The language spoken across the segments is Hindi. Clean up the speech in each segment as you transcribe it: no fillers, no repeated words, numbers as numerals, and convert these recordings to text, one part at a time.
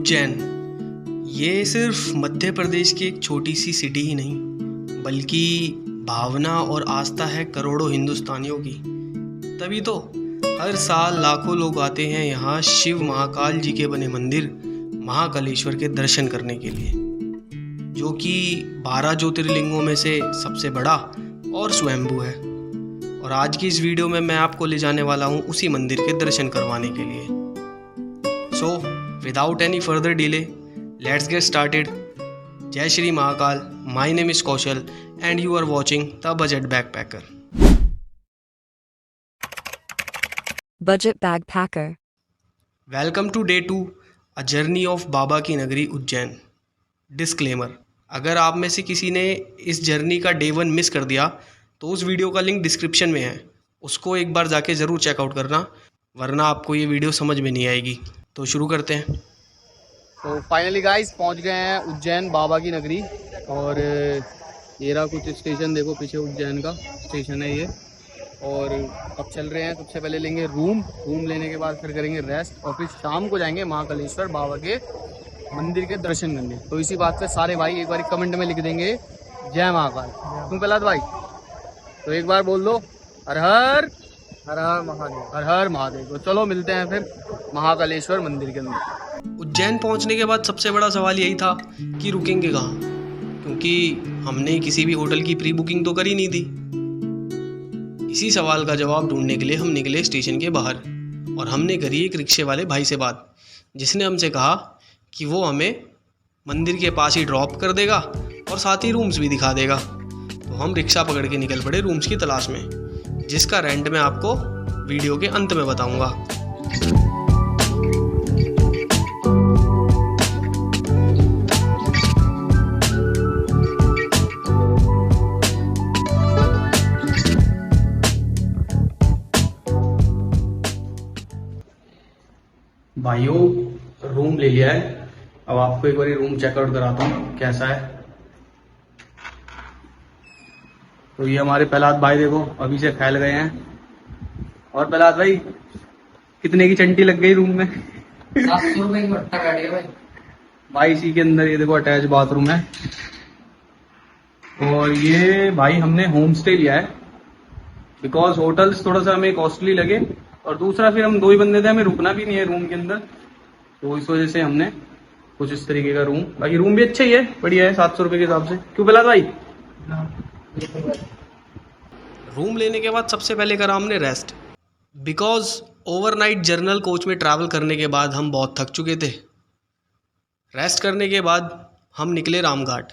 उज्जैन ये सिर्फ मध्य प्रदेश की एक छोटी सी सिटी ही नहीं, बल्कि भावना और आस्था है करोड़ों हिंदुस्तानियों की। तभी तो हर साल लाखों लोग आते हैं यहाँ शिव महाकाल जी के बने मंदिर महाकालेश्वर के दर्शन करने के लिए, जो कि 12 ज्योतिर्लिंगों में से सबसे बड़ा और स्वयंभू है। और आज की इस वीडियो में मैं आपको ले जाने वाला हूँ उसी मंदिर के दर्शन करवाने के लिए। So without any further delay, let's get started. जय Shri Mahakal. My name is Kaushal and you are watching the budget backpacker. Budget Bagpacker. Welcome to day 2 a journey of बाबा की नगरी उज्जैन। डिस्क्लेमर, अगर आप में से किसी ने इस जर्नी का डे 1 मिस कर दिया तो उस वीडियो का लिंक डिस्क्रिप्शन में है, उसको एक बार जाके ज़रूर चेकआउट करना, वरना आपको ये वीडियो समझ में नहीं आएगी। तो शुरू करते हैं। तो फाइनली गाइस पहुंच गए हैं उज्जैन बाबा की नगरी। और ये रहा कुछ स्टेशन, देखो पीछे उज्जैन का स्टेशन है ये। और अब चल रहे हैं, सबसे पहले लेंगे रूम लेने के बाद फिर करेंगे रेस्ट और फिर शाम को जाएंगे महाकालेश्वर बाबा के मंदिर के दर्शन करने। तो इसी बात पे सारे भाई एक बार कमेंट में लिख देंगे जय महाकाल। तुम प्रहलाद भाई तो एक बार बोल दो हर हर महादेव, हर हर महादेव। तो चलो मिलते हैं फिर महाकालेश्वर मंदिर के अंदर। उज्जैन पहुंचने के बाद सबसे बड़ा सवाल यही था कि रुकेंगे कहाँ, क्योंकि हमने किसी भी होटल की प्री बुकिंग तो करी नहीं थी। इसी सवाल का जवाब ढूंढने के लिए हम निकले स्टेशन के बाहर और हमने करी एक रिक्शे वाले भाई से बात, जिसने हमसे कहा कि वो हमें मंदिर के पास ही ड्रॉप कर देगा और साथ ही रूम्स भी दिखा देगा। तो हम रिक्शा पकड़ के निकल पड़े रूम्स की तलाश में, जिसका रेंट मैं आपको वीडियो के अंत में बताऊंगा। भाइयों रूम ले लिया है, अब आपको एक बार रूम चेकआउट कराता हूँ कैसा है। तो ये हमारे प्रहलाद भाई देखो अभी से फैल गए हैं। और प्रहलाद भाई कितने की चंटी लग गई रूम में? 700 रुपए की भट्टा काट गया भाई इसी के अंदर ये देखो अटैच बाथरूम है। और ये भाई हमने होम स्टे लिया है, बिकॉज होटल्स थोड़ा सा हमें कॉस्टली लगे, और दूसरा फिर हम 2 ही बंदे थे, हमें रुकना भी नहीं है रूम के अंदर, तो इस वजह से हमने कुछ इस तरीके का रूम। बाकी रूम भी अच्छा ही है, बढ़िया है 700 रुपए के हिसाब से। क्यों प्रहलाद भाई? रूम लेने के बाद सबसे पहले करा हमने rest, because overnight journal coach में ट्रैवल करने के बाद हम बहुत थक चुके थे। रेस्ट करने के बाद हम निकले रामघाट।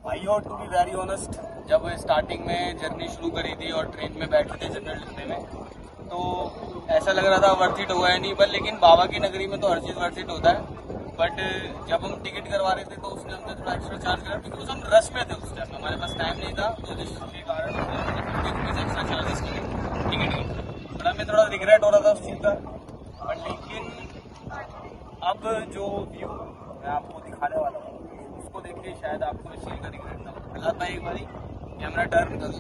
भाइयों टू बी वेरी ऑनेस्ट, जब स्टार्टिंग में जर्नी शुरू करी थी और ट्रेन में बैठे थे जनरल डिब्बे में, तो ऐसा लग रहा था वर्थ इट हुआ है नहीं, पर लेकिन बाबा की नगरी में तो हर चीज़ वर्थ इट होता है। बट जब हम टिकट करवा रहे थे तो उसने हमसे थोड़ा एक्स्ट्रा चार्ज करा, बिकॉज हम रश में थे उस टाइम, हमारे पास टाइम नहीं था, तो जिसके कारण एक्स्ट्रा चार्जेस किए टिकट की। बट हमें थोड़ा रिग्रेट हो रहा था उस चीज़ का। बट लेकिन अब जो व्यू मैं आपको दिखाने वाला हूँ उसको देख के शायद आपको इस चीज़ का रिग्रेट ना हो। प्रहलाद भाई एक बारी कैमरा टर्न कर दो।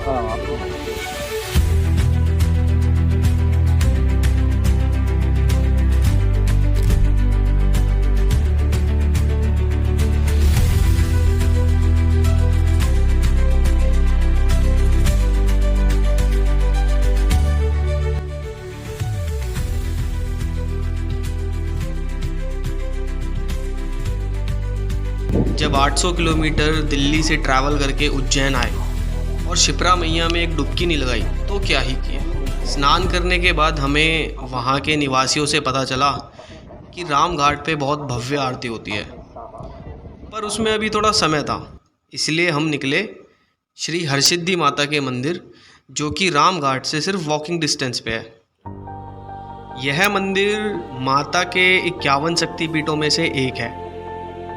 हाँ जब 800 किलोमीटर दिल्ली से ट्रैवल करके उज्जैन आए और शिप्रा मैया में एक डुबकी नहीं लगाई तो क्या ही किया। स्नान करने के बाद हमें वहाँ के निवासियों से पता चला कि राम घाट पे बहुत भव्य आरती होती है, पर उसमें अभी थोड़ा समय था, इसलिए हम निकले श्री हरसिद्धि माता के मंदिर, जो कि राम घाट से सिर्फ वॉकिंग डिस्टेंस पे है। यह मंदिर माता के 51 शक्तिपीठों में से एक है,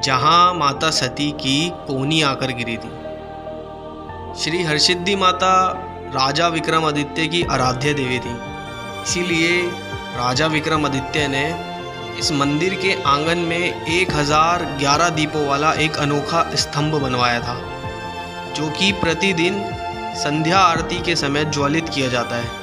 जहां माता सती की कोहनी आकर गिरी थी। श्री हरसिद्धि माता राजा विक्रमादित्य की आराध्य देवी थी, इसीलिए राजा विक्रमादित्य ने इस मंदिर के आंगन में 1011 दीपों वाला एक अनोखा स्तंभ बनवाया था, जो कि प्रतिदिन संध्या आरती के समय ज्वलित किया जाता है।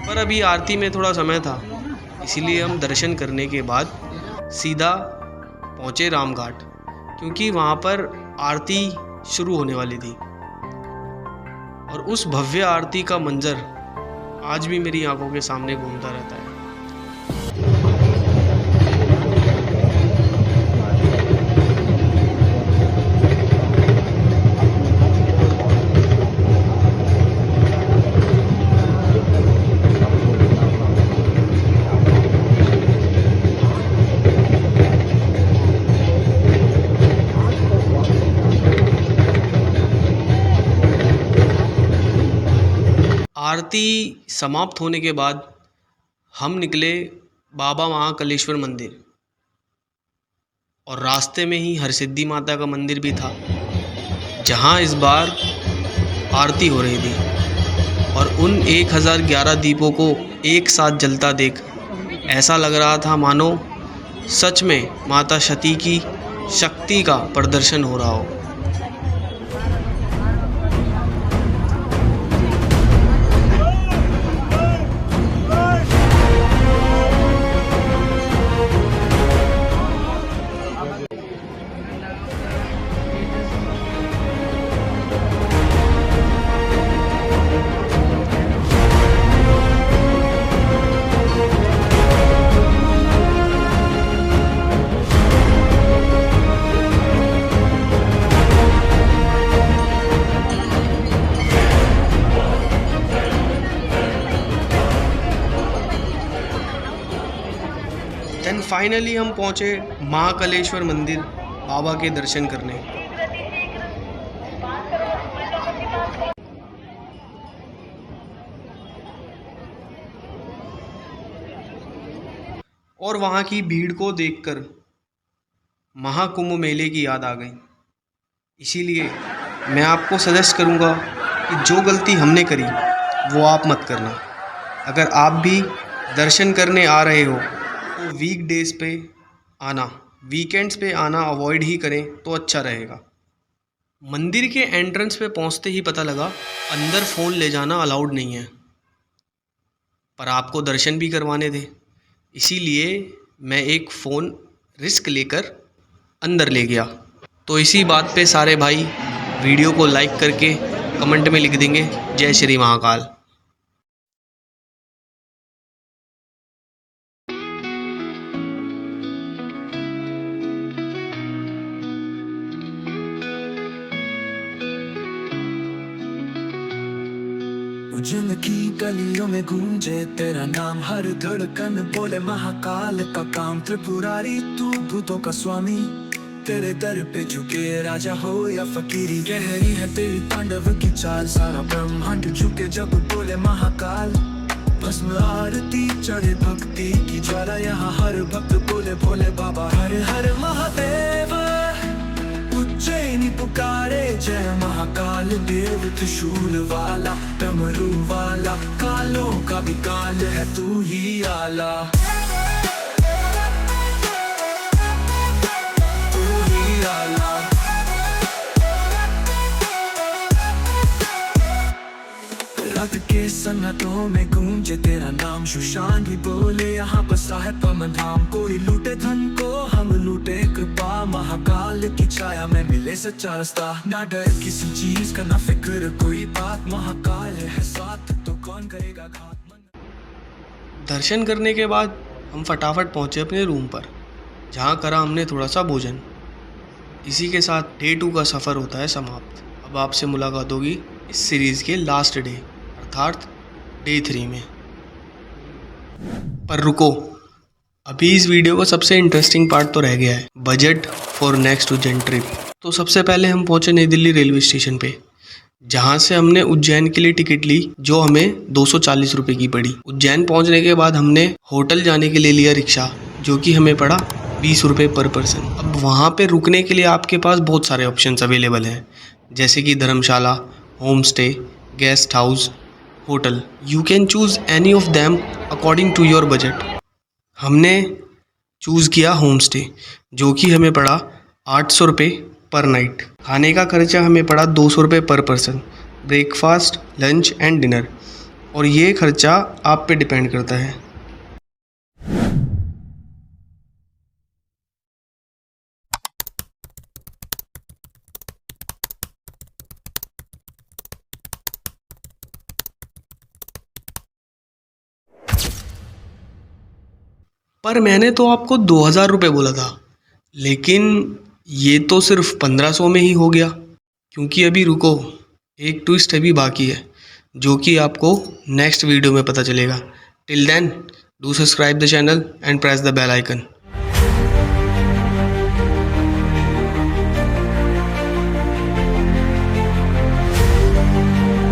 पर अभी आरती में थोड़ा समय था, इसीलिए हम दर्शन करने के बाद सीधा पहुँचे रामघाट, क्योंकि वहाँ पर आरती शुरू होने वाली थी। और उस भव्य आरती का मंजर आज भी मेरी आंखों के सामने घूमता रहता है। आरती समाप्त होने के बाद हम निकले बाबा महाकालेश्वर मंदिर, और रास्ते में ही हरसिद्धि माता का मंदिर भी था, जहां इस बार आरती हो रही थी। और उन 1011 दीपों को एक साथ जलता देख ऐसा लग रहा था मानो सच में माता सती की शक्ति का प्रदर्शन हो रहा हो। देन फाइनली हम पहुँचे महाकालेश्वर मंदिर बाबा के दर्शन करने। और वहाँ की भीड़ को देखकर महाकुंभ मेले की याद आ गई। इसीलिए मैं आपको सजेस्ट करूँगा कि जो गलती हमने करी वो आप मत करना। अगर आप भी दर्शन करने आ रहे हो तो वीक डेज़ पे आना, वीकेंड्स पे आना अवॉइड ही करें तो अच्छा रहेगा। मंदिर के एंट्रेंस पे पहुंचते ही पता लगा अंदर फ़ोन ले जाना अलाउड नहीं है, पर आपको दर्शन भी करवाने थे, इसीलिए मैं एक फ़ोन रिस्क लेकर अंदर ले गया। तो इसी बात पे सारे भाई वीडियो को लाइक करके कमेंट में लिख देंगे जय श्री महाकाल। उज्जैन की गलियों में गूंजे तेरा नाम, हर धड़कन बोले महाकाल का काम। त्रिपुरारी तू भूतों का स्वामी, तेरे दर पे झुके राजा हो या फकीरी। गहरी है तेरी तांडव की चाल, सारा ब्रह्मांड झुके जब बोले महाकाल। भस्म आरती चढ़े भक्ति की ज्वाला, यहाँ हर भक्त बोले भोले बाबा हर हर महादेव। उज्जैनी पुकारे जय महाकाल देव, त्रिशूल वाला डमरू वाला, कालों का भी काल है तू ही आला, तू ही आला। रात के सन्नाटों में गूंजे तेरा नाम, सुशांत भी बोले यहाँ बसा है पवन धाम। कोई लूटे धन को हम लूटे कृपा, महाकाल की छाया में मिले सच्चा रास्ता। ना डर किसी चीज का ना फिक्र कोई बात, महाकाल है साथ तो कौन करेगा घात। दर्शन करने के बाद हम फटाफट पहुंचे अपने रूम पर, जहां करा हमने थोड़ा सा भोजन। इसी के साथ डे 2 का सफ़र होता है समाप्त। अब आपसे मुलाकात होगी इस सीरीज़ के लास्ट डे अर्थात डे 3 में। पर रुको, अभी इस वीडियो का सबसे इंटरेस्टिंग पार्ट तो रह गया है, budget for next Ujjain trip. तो सबसे पहले हम पहुंचे नई दिल्ली रेलवे स्टेशन पे, जहां से हमने उज्जैन के लिए टिकट ली, जो हमें 240 रुपये की पड़ी। उज्जैन पहुंचने के बाद हमने होटल जाने के लिए लिया रिक्शा, जो कि हमें पड़ा 20 रुपये पर पर्सन। अब वहाँ पे रुकने के लिए आपके पास बहुत सारे ऑप्शंस अवेलेबल हैं, जैसे कि dharamshala, home stay, guest house, hotel. You can choose any of them according to your budget. हमने चूज़ किया होम स्टे, जो कि हमें पड़ा 800 रुपये पर नाइट। खाने का खर्चा हमें पड़ा 200 रुपये पर person, breakfast, lunch and dinner, और ये खर्चा आप पे डिपेंड करता है। पर मैंने तो आपको 2000 रुपये बोला था, लेकिन ये तो सिर्फ 1500 में ही हो गया, क्योंकि अभी रुको, एक ट्विस्ट अभी बाकी है, जो कि आपको नेक्स्ट वीडियो में पता चलेगा। Till then do subscribe the channel and press the bell icon.